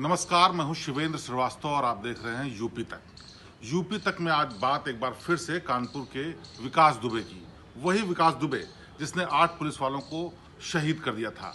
नमस्कार, मैं हूं शिवेंद्र श्रीवास्तव और आप देख रहे हैं यूपी तक। यूपी तक में आज बात एक बार फिर से कानपुर के विकास दुबे की। वही विकास दुबे जिसने 8 पुलिस वालों को शहीद कर दिया था।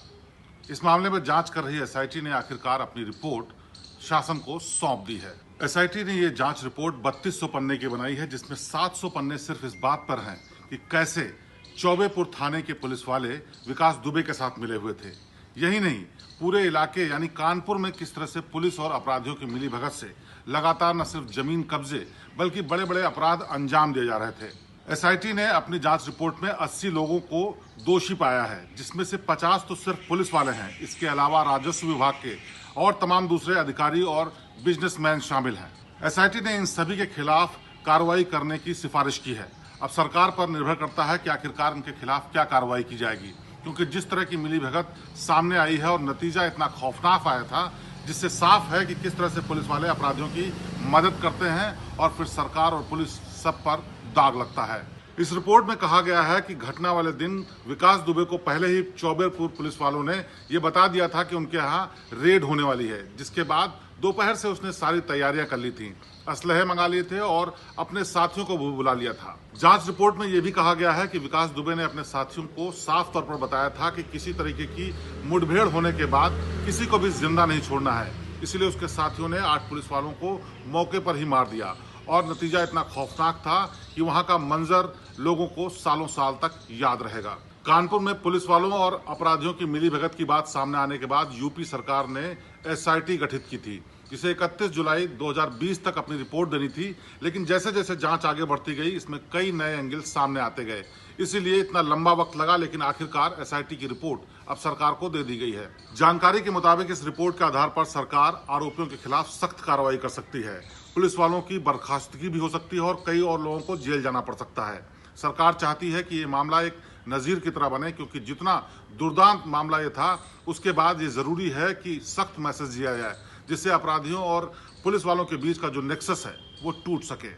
इस मामले में जांच कर रही एसआईटी ने आखिरकार अपनी रिपोर्ट शासन को सौंप दी है। एसआईटी ने ये जांच रिपोर्ट 3200 पन्ने की बनाई है, जिसमें 700 पन्ने सिर्फ इस बात पर हैं कि कैसे चौबेपुर थाने के पुलिस वाले विकास दुबे के साथ मिले हुए थे। यही नहीं, पूरे इलाके यानी कानपुर में किस तरह से पुलिस और अपराधियों की मिलीभगत से लगातार न सिर्फ जमीन कब्जे बल्कि बड़े बड़े अपराध अंजाम दिए जा रहे थे। एसआईटी ने अपनी जांच रिपोर्ट में 80 लोगों को दोषी पाया है, जिसमें से 50 तो सिर्फ पुलिस वाले हैं। इसके अलावा राजस्व विभाग के और तमाम दूसरे अधिकारी और बिजनेसमैन शामिल हैं। एसआईटी ने इन सभी के खिलाफ कार्रवाई करने की सिफारिश की है। अब सरकार पर निर्भर करता है कि आखिरकार उनके खिलाफ क्या कार्रवाई की जाएगी, क्योंकि जिस तरह की मिलीभगत सामने आई है और नतीजा इतना खौफनाक आया था, जिससे साफ है कि किस तरह से पुलिस वाले अपराधियों की मदद करते हैं और फिर सरकार और पुलिस सब पर दाग लगता है। इस रिपोर्ट में कहा गया है कि घटना वाले दिन विकास दुबे को पहले ही चौबेपुर पुलिस वालों ने ये बता दिया था कि उनके यहाँ रेड होने वाली है, जिसके बाद दोपहर से उसने सारी तैयारियां कर ली थी, असलहे मंगा लिए थे और अपने साथियों को भी बुला लिया था। जांच रिपोर्ट में यह भी कहा गया है कि विकास दुबे ने अपने साथियों को साफ तौर पर बताया था कि किसी तरीके की मुठभेड़ होने के बाद किसी को भी जिंदा नहीं छोड़ना है। इसलिए उसके साथियों ने 8 पुलिस वालों को मौके पर ही मार दिया और नतीजा इतना खौफनाक था कि वहां का मंजर लोगों को सालों साल तक याद रहेगा। कानपुर में पुलिस वालों और अपराधियों की मिलीभगत की बात सामने आने के बाद यूपी सरकार ने एसआईटी गठित की थी, जिसे 31 जुलाई 2020 तक अपनी रिपोर्ट देनी थी। लेकिन जैसे जैसे जांच आगे बढ़ती गई, इसमें कई नए एंगल सामने आते गए, इसीलिए इतना लंबा वक्त लगा। लेकिन आखिरकार एसआईटी की रिपोर्ट अब सरकार को दे दी गई है। जानकारी के मुताबिक इस रिपोर्ट के आधार पर सरकार आरोपियों के खिलाफ सख्त कार्रवाई कर सकती है। पुलिस वालों की बर्खास्तगी भी हो सकती है और कई और लोगों को जेल जाना पड़ सकता है। सरकार चाहती है कि ये मामला एक नजीर की तरह बने, क्योंकि जितना दुर्दांत मामला ये था, उसके बाद ये जरूरी है कि सख्त मैसेज दिया जाए, जिससे अपराधियों और पुलिस वालों के बीच का जो नेक्सस है वो टूट सके।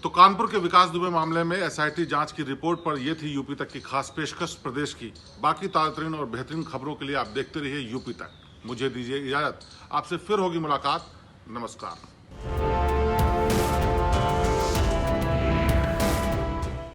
तो कानपुर के विकास दुबे मामले में एसआईटी जांच की रिपोर्ट पर यह थी यूपी तक की खास पेशकश प्रदेश की। बाकी ताज़ातरीन और बेहतरीन खबरों के लिए आप देखते रहिए यूपी तक। मुझे दीजिए इजाजत, आपसे फिर होगी मुलाकात। नमस्कार।